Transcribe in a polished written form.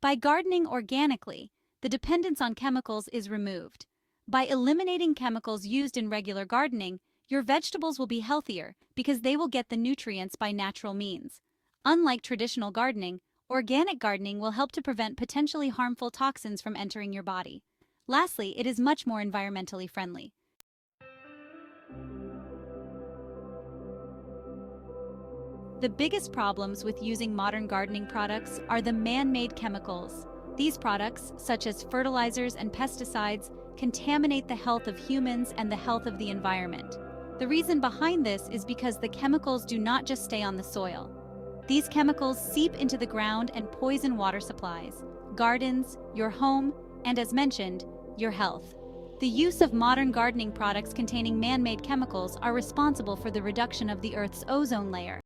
By gardening organically, the dependence on chemicals is removed. By eliminating chemicals used in regular gardening, your vegetables will be healthier because they will get the nutrients by natural means. Unlike traditional gardening, organic gardening will help to prevent potentially harmful toxins from entering your body. Lastly, it is much more environmentally friendly. The biggest problems with using modern gardening products are the man-made chemicals. These products, such as fertilizers and pesticides, contaminate the health of humans and the health of the environment. The reason behind this is because the chemicals do not just stay on the soil. These chemicals seep into the ground and poison water supplies, gardens, your home, and as mentioned, your health. The use of modern gardening products containing man-made chemicals are responsible for the reduction of the Earth's ozone layer.